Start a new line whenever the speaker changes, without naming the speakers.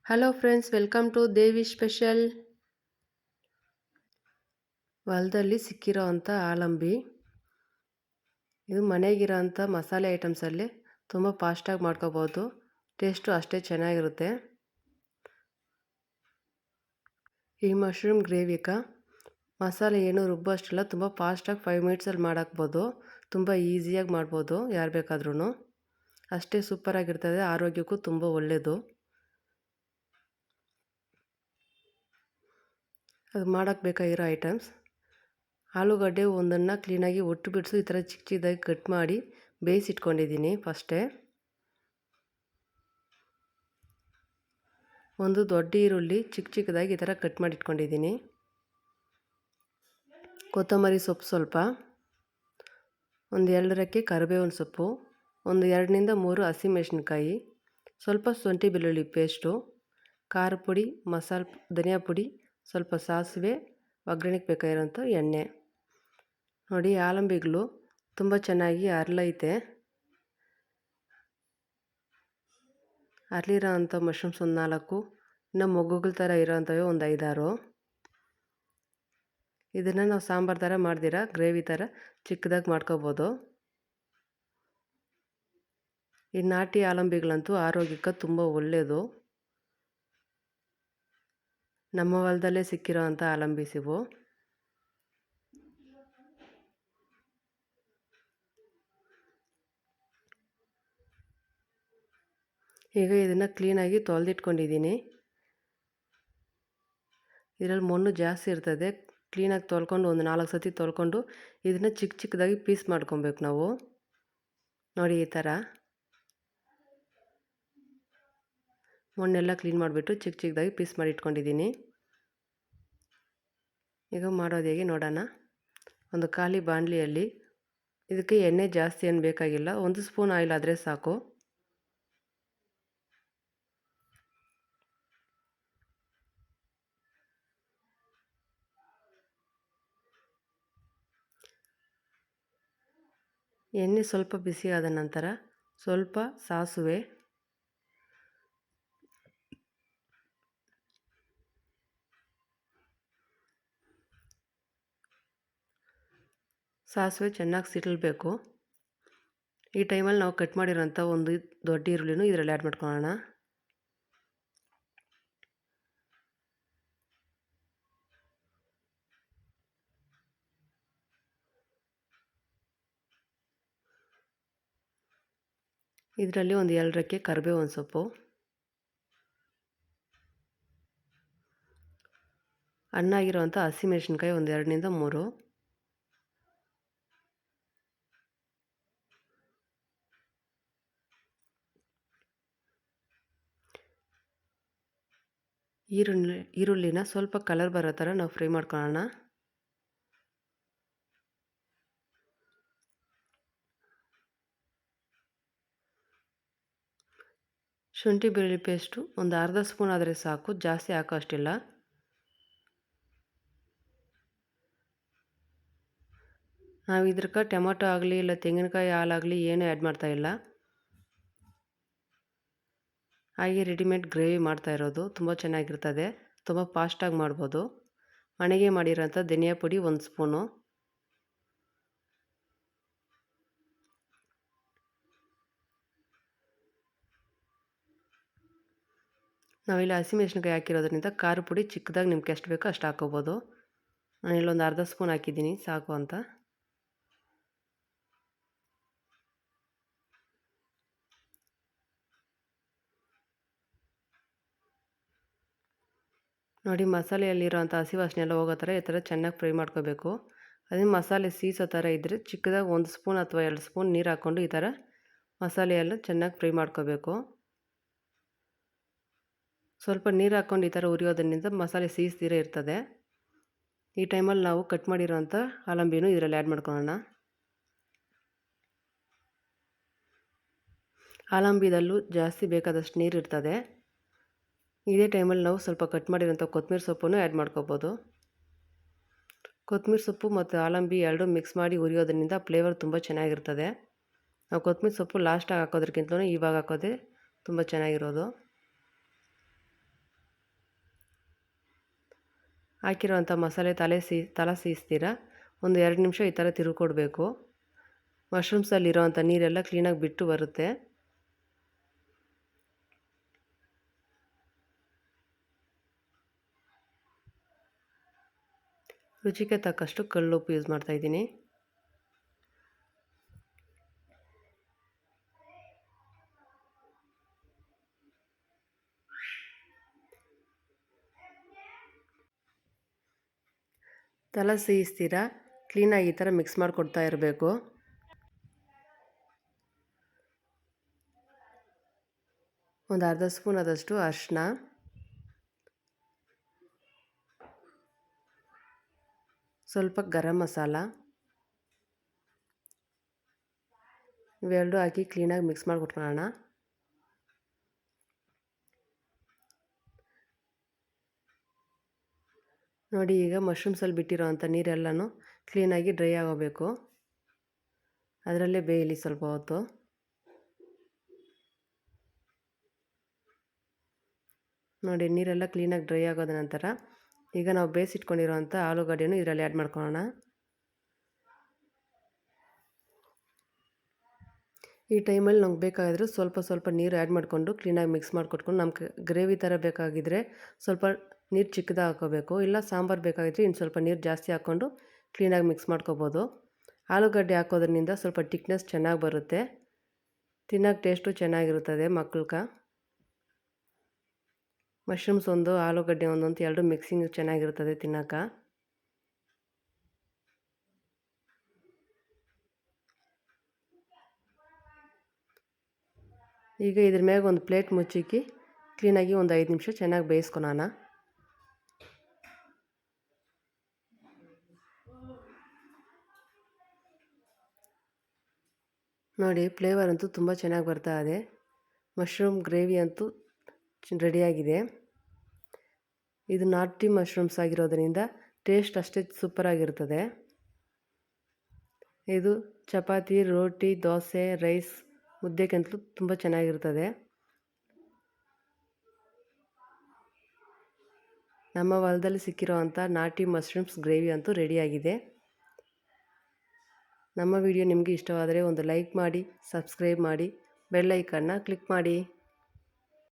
Hello friends, welcome to Devi special. ಹೊಲದಲ್ಲಿ ಸಿಕ್ಕಿರೋ ಅಂಥ ಆಲಂಬಿ. ಇದು ಮನೆಗಿರೋ ಅಂಥ ಮಸಾಲೆ ಐಟಮ್ಸಲ್ಲಿ ತುಂಬ ಫಾಸ್ಟಾಗಿ ಮಾಡ್ಕೋಬೋದು. ಟೇಸ್ಟು ಅಷ್ಟೇ ಚೆನ್ನಾಗಿರುತ್ತೆ. ಈ ಮಶ್ರೂಮ್ ಗ್ರೇವಿಕ ಮಸಾಲೆ ಏನು ರುಬ್ಬೋ ತುಂಬ ಫಾಸ್ಟಾಗಿ 5 ಮಿನಿಟ್ಸಲ್ಲಿ ಮಾಡಾಕ್ಬೋದು. ತುಂಬ ಈಸಿಯಾಗಿ ಮಾಡ್ಬೋದು ಯಾರು ಬೇಕಾದ್ರೂ. ಅಷ್ಟೇ ಸೂಪರಾಗಿರ್ತದೆ, ಆರೋಗ್ಯಕ್ಕೂ ತುಂಬ ಒಳ್ಳೆಯದು. ಅದು ಮಾಡೋಕ್ಕೆ ಬೇಕಾಗಿರೋ ಐಟಮ್ಸ್: ಆಲೂಗಡ್ಡೆ ಒಂದನ್ನು ಕ್ಲೀನಾಗಿ ಒಟ್ಟು ಬಿಡಿಸು ಈ ಥರ ಚಿಕ್ಕ ಚಿಕ್ಕದಾಗಿ ಕಟ್ ಮಾಡಿ ಬೇಯಿಸಿಟ್ಕೊಂಡಿದ್ದೀನಿ. ಫಸ್ಟೇ ಒಂದು ದೊಡ್ಡ ಈರುಳ್ಳಿ ಚಿಕ್ಕ ಚಿಕ್ಕದಾಗಿ ಈ ಥರ ಕಟ್ ಮಾಡಿ ಇಟ್ಕೊಂಡಿದ್ದೀನಿ. ಕೊತ್ತಂಬರಿ ಸೊಪ್ಪು ಸ್ವಲ್ಪ, ಒಂದು 2 ರೆಕ್ಕೆ ಕರಿಬೇವಿನ ಸೊಪ್ಪು, ಒಂದು 2 3 ಹಸಿಮೆಣಸಿನ್ಕಾಯಿ, ಸ್ವಲ್ಪ ಶುಂಠಿ ಬೆಳ್ಳುಳ್ಳಿ ಪೇಸ್ಟು, ಖಾರ ಪುಡಿ, ಧನಿಯಾ ಪುಡಿ, ಸ್ವಲ್ಪ ಸಾಸಿವೆ, ಒಗ್ಗರಣೆಗೆ ಬೇಕಾಗಿರೋಂಥ ಎಣ್ಣೆ. ನೋಡಿ, ಆಲಂಬಿಗಳು ತುಂಬ ಚೆನ್ನಾಗಿ ಅರಳೈತೆ. ಅರಳಿರೋ ಅಂಥ ಮಶ್ರೂಮ್ಸ್ ಒಂದು 4, ಇನ್ನು ಮೊಗ್ಗುಗಳ ಥರ ಇರೋವಂಥವೇ ಒಂದು 5-6. ಇದನ್ನು ನಾವು ಸಾಂಬಾರು ಥರ ಮಾಡ್ದಿರ ಗ್ರೇವಿ ಥರ ಚಿಕ್ಕದಾಗಿ ಮಾಡ್ಕೋಬೋದು. ಈ ನಾಟಿ ಆಲಂಬಿಗಳಂತೂ ಆರೋಗ್ಯಕ್ಕೆ ತುಂಬ ಒಳ್ಳೆಯದು. ನಮ್ಮ ಹೊಲದಲ್ಲೇ ಸಿಕ್ಕಿರೋ ಅಂಥ ಆಲಂಬಿಸ್ ಇವು. ಈಗ ಇದನ್ನು ಕ್ಲೀನಾಗಿ ತೊಳೆದಿಟ್ಕೊಂಡಿದ್ದೀನಿ. ಇದರಲ್ಲಿ ಮಣ್ಣು ಜಾಸ್ತಿ ಇರ್ತದೆ. ಕ್ಲೀನಾಗಿ ತೊಳ್ಕೊಂಡು ಒಂದು 4 ಸತಿ ತೊಳ್ಕೊಂಡು ಇದನ್ನು ಚಿಕ್ಕ ಚಿಕ್ಕದಾಗಿ ಪೀಸ್ ಮಾಡ್ಕೊಬೇಕು ನಾವು. ನೋಡಿ, ಈ ಥರ ಮಣ್ಣೆಲ್ಲ ಕ್ಲೀನ್ ಮಾಡಿಬಿಟ್ಟು ಚಿಕ್ಕ ಚಿಕ್ಕದಾಗಿ ಪೀಸ್ ಮಾಡಿ ಇಟ್ಕೊಂಡಿದ್ದೀನಿ. ಈಗ ಮಾಡೋದು ಹೇಗೆ ನೋಡೋಣ. ಒಂದು ಖಾಲಿ ಬಾಣಲಿಯಲ್ಲಿ, ಇದಕ್ಕೆ ಎಣ್ಣೆ ಜಾಸ್ತಿ ಏನು ಬೇಕಾಗಿಲ್ಲ, 1 ಸ್ಪೂನ್ ಆಯಿಲ್ ಆದರೆ ಸಾಕು. ಎಣ್ಣೆ ಸ್ವಲ್ಪ ಬಿಸಿ ಆದ ನಂತರ ಸ್ವಲ್ಪ ಸಾಸಿವೆ, ಚೆನ್ನಾಗಿ ಸಿಡಿಲ್ಬೇಕು. ಈ ಟೈಮಲ್ಲಿ ನಾವು ಕಟ್ ಮಾಡಿರೋಂಥ ಒಂದು ದೊಡ್ಡ ಈರುಳ್ಳಿನೂ ಇದರಲ್ಲಿ ಆ್ಯಡ್ ಮಾಡ್ಕೊಳ್ಳೋಣ. ಇದರಲ್ಲಿ ಒಂದು 2 ರೆಕ್ಕೆ ಕರಿಬೇವಿನ ಸೊಪ್ಪು, ಹಣ್ಣಾಗಿರೋವಂಥ ಹಸಿಮೆಣಸಿನ್ಕಾಯಿ ಒಂದು 2 3, ಈರುಳ್ಳಿನ ಸ್ವಲ್ಪ ಕಲರ್ ಬರೋ ಥರ ನಾವು ಫ್ರೈ ಮಾಡ್ಕೊಳ್ಳೋಣ. ಶುಂಠಿ ಬೆಳ್ಳುಳ್ಳಿ ಪೇಸ್ಟು ಒಂದು ಅರ್ಧ ಸ್ಪೂನ್ ಆದರೆ ಸಾಕು, ಜಾಸ್ತಿ ಹಾಕೋ ಅಷ್ಟಿಲ್ಲ. ನಾವು ಇದಕ್ಕೆ ಟೊಮೊಟೊ ಆಗಲಿ ಇಲ್ಲ ತೆಂಗಿನಕಾಯಿ ಹಾಲಾಗಲಿ ಏನೂ ಆ್ಯಡ್ ಮಾಡ್ತಾಯಿಲ್ಲ. ಹಾಗೆ ರೆಡಿಮೇಡ್ ಗ್ರೇವಿ ಮಾಡ್ತಾ ಇರೋದು. ತುಂಬ ಚೆನ್ನಾಗಿರ್ತದೆ, ತುಂಬ ಫಾಸ್ಟಾಗಿ ಮಾಡ್ಬೋದು. ಮನೆಗೆ ಮಾಡಿರೋಂಥ ಧನಿಯಾ ಪುಡಿ 1 ಸ್ಪೂನು, ನಾವಿಲ್ಲಿ ಹಸಿಮೆಣಸಿನ್ಕಾಯಿ ಹಾಕಿರೋದ್ರಿಂದ ಖಾರ ಪುಡಿ ಚಿಕ್ಕದಾಗಿ ನಿಮ್ಗೆ ಎಷ್ಟು ಬೇಕೋ ಅಷ್ಟು ಹಾಕೋಬೋದು. ನಾನಿಲ್ಲೊಂದು ಅರ್ಧ ಸ್ಪೂನ್ ಹಾಕಿದ್ದೀನಿ ಸಾಕು ಅಂತ. ನೋಡಿ, ಮಸಾಲೆಯಲ್ಲಿರೋಂಥ ಹಸಿ ವಾಸನೆ ಎಲ್ಲ ಹೋಗೋ ಥರ ಈ ಥರ ಚೆನ್ನಾಗಿ ಫ್ರೈ ಮಾಡ್ಕೋಬೇಕು. ಅದೇ ಮಸಾಲೆ ಸೀಸೋ ಥರ ಇದ್ದರೆ ಚಿಕ್ಕದಾಗಿ 1 ಸ್ಪೂನ್ ಅಥವಾ 2 ಸ್ಪೂನ್ ನೀರು ಹಾಕ್ಕೊಂಡು ಈ ಥರ ಮಸಾಲೆಯೆಲ್ಲ ಚೆನ್ನಾಗಿ ಫ್ರೈ ಮಾಡ್ಕೋಬೇಕು. ಸ್ವಲ್ಪ ನೀರು ಹಾಕ್ಕೊಂಡು ಈ ಥರ ಉರಿಯೋದ್ರಿಂದ ಮಸಾಲೆ ಸೀಸ್ದಿರ ಇರ್ತದೆ. ಈ ಟೈಮಲ್ಲಿ ನಾವು ಕಟ್ ಮಾಡಿರೋಂಥ ಆಲಂಬಿನೂ ಇದರಲ್ಲಿ ಆ್ಯಡ್ ಮಾಡ್ಕೊಳ್ಳೋಣ. ಆಲಂಬಿದಲ್ಲೂ ಜಾಸ್ತಿ ಬೇಕಾದಷ್ಟು ನೀರು ಇರ್ತದೆ. ಇದೇ ಟೈಮಲ್ಲಿ ನಾವು ಸ್ವಲ್ಪ ಕಟ್ ಮಾಡಿರೋಂಥ ಕೊತ್ತಂಬರಿ ಸೊಪ್ಪನ್ನು ಆ್ಯಡ್ ಮಾಡ್ಕೋಬೋದು. ಕೊತ್ತಂಬರಿ ಸೊಪ್ಪು ಮತ್ತು ಆಲಂಬಿ ಎರಡೂ ಮಿಕ್ಸ್ ಮಾಡಿ ಉರಿಯೋದ್ರಿಂದ ಫ್ಲೇವರ್ ತುಂಬ ಚೆನ್ನಾಗಿರ್ತದೆ. ನಾವು ಕೊತ್ತಂಬರಿ ಸೊಪ್ಪು ಲಾಸ್ಟಾಗಿ ಹಾಕೋದ್ರಕ್ಕಿಂತಲೂ ಇವಾಗ ಹಾಕೋದೇ ತುಂಬ ಚೆನ್ನಾಗಿರೋದು. ಹಾಕಿರೋವಂಥ ಮಸಾಲೆ ತಲೆ ಸೀಸ್ತೀರ ಒಂದು 2 ನಿಮಿಷ ಈ ಥರ ತಿರುಗಿಕೊಡ್ಬೇಕು. ಮಶ್ರೂಮ್ಸಲ್ಲಿರೋವಂಥ ನೀರೆಲ್ಲ ಕ್ಲೀನಾಗಿ ಬಿಟ್ಟು ಬರುತ್ತೆ. ರುಚಿಗೆ ತಕ್ಕಷ್ಟು ಕಲ್ಲುಪ್ಪು ಯೂಸ್ ಮಾಡ್ತಾಯಿದ್ದೀನಿ. ತಲೆ ಸೀಸ್ತೀರ ಕ್ಲೀನಾಗಿ ಈ ಥರ ಮಿಕ್ಸ್ ಮಾಡಿಕೊಡ್ತಾ ಇರಬೇಕು. ಒಂದು ಅರ್ಧ ಸ್ಪೂನ್ ಆದಷ್ಟು ಅರಿಶಿನ, ಸ್ವಲ್ಪ ಗರಂ ಮಸಾಲ ಇವೆರಡು ಹಾಕಿ ಕ್ಲೀನಾಗಿ ಮಿಕ್ಸ್ ಮಾಡಿ ಕೊಟ್ಕೊಳ್ಳೋಣ. ನೋಡಿ, ಈಗ ಮಶ್ರೂಮ್ಸಲ್ಲಿ ಬಿಟ್ಟಿರೋವಂಥ ನೀರೆಲ್ಲನೂ ಕ್ಲೀನಾಗಿ ಡ್ರೈ ಆಗೋಬೇಕು. ಅದರಲ್ಲೇ ಬೇಯಲಿ ಸ್ವಲ್ಪ ಹೊತ್ತು. ನೋಡಿ, ನೀರೆಲ್ಲ ಕ್ಲೀನಾಗಿ ಡ್ರೈ ಆಗೋದ ನಂತರ ಈಗ ನಾವು ಬೇಯಿಸಿಟ್ಕೊಂಡಿರೋವಂಥ ಆಲೂಗಡ್ಡೆನೂ ಇದರಲ್ಲಿ ಆ್ಯಡ್ ಮಾಡ್ಕೊಳ್ಳೋಣ. ಈ ಟೈಮಲ್ಲಿ ನಮ್ಗೆ ಬೇಕಾಗಿದ್ರೆ ಸ್ವಲ್ಪ ನೀರು ಆ್ಯಡ್ ಮಾಡಿಕೊಂಡು ಕ್ಲೀನಾಗಿ ಮಿಕ್ಸ್ ಮಾಡಿಕೊಟ್ಕೊಂಡು, ನಮ್ಗೆ ಗ್ರೇವಿ ಥರ ಬೇಕಾಗಿದ್ದರೆ ಸ್ವಲ್ಪ ನೀರು ಚಿಕ್ಕದಾಗಿ ಹಾಕ್ಕೋಬೇಕು. ಇಲ್ಲ ಸಾಂಬಾರು ಬೇಕಾಗಿದ್ದರೆ ಇನ್ನು ಸ್ವಲ್ಪ ನೀರು ಜಾಸ್ತಿ ಹಾಕ್ಕೊಂಡು ಕ್ಲೀನಾಗಿ ಮಿಕ್ಸ್ ಮಾಡ್ಕೋಬೋದು. ಆಲೂಗಡ್ಡೆ ಹಾಕೋದ್ರಿಂದ ಸ್ವಲ್ಪ ತಿಕ್ನೆಸ್ ಚೆನ್ನಾಗಿ ಬರುತ್ತೆ, ತಿನ್ನೋಕೆ ಟೇಸ್ಟು ಚೆನ್ನಾಗಿರುತ್ತದೆ ಮಕ್ಕಳಿಗೆ. ಮಶ್ರೂಮ್ಸ್ ಒಂದು ಆಲೂಗಡ್ಡೆ ಒಂದು ಅಂತ ಎರಡು ಮಿಕ್ಸಿಂಗ್ ಚೆನ್ನಾಗಿರ್ತದೆ ತಿನ್ನೋಕೆ. ಈಗ ಇದ್ರ ಮ್ಯಾಗ ಒಂದು ಪ್ಲೇಟ್ ಮುಚ್ಚಿಕ್ಕಿ ಕ್ಲೀನಾಗಿ ಒಂದು 5 ನಿಮಿಷ ಚೆನ್ನಾಗಿ ಬೇಯಿಸ್ಕೊಳೋಣ. ನೋಡಿ, ಫ್ಲೇವರ್ ಅಂತೂ ತುಂಬ ಚೆನ್ನಾಗಿ ಬರ್ತಾ ಇದೆ. ಮಶ್ರೂಮ್ ಗ್ರೇವಿ ಅಂತೂ ರೆಡಿಯಾಗಿದೆ. ಇದು ನಾಟಿ ಮಶ್ರೂಮ್ಸ್ ಆಗಿರೋದರಿಂದ ಟೇಸ್ಟ್ ಅಷ್ಟೇ ಸೂಪರಾಗಿರ್ತದೆ. ಇದು ಚಪಾತಿ, ರೋಟಿ, ದೋಸೆ, ರೈಸ್, ಮುದ್ದೆಗಂತಲೂ ತುಂಬ ಚೆನ್ನಾಗಿರ್ತದೆ. ನಮ್ಮ ಹೊಲದಲ್ಲಿ ಸಿಕ್ಕಿರೋವಂಥ ನಾಟಿ ಮಶ್ರೂಮ್ಸ್ ಗ್ರೇವಿ ಅಂತೂ ರೆಡಿಯಾಗಿದೆ. ನಮ್ಮ ವಿಡಿಯೋ ನಿಮಗೆ ಇಷ್ಟವಾದರೆ ಒಂದು ಲೈಕ್ ಮಾಡಿ, ಸಬ್ಸ್ಕ್ರೈಬ್ ಮಾಡಿ, ಬೆಲ್ ಐಕನ್ನ ಕ್ಲಿಕ್ ಮಾಡಿ.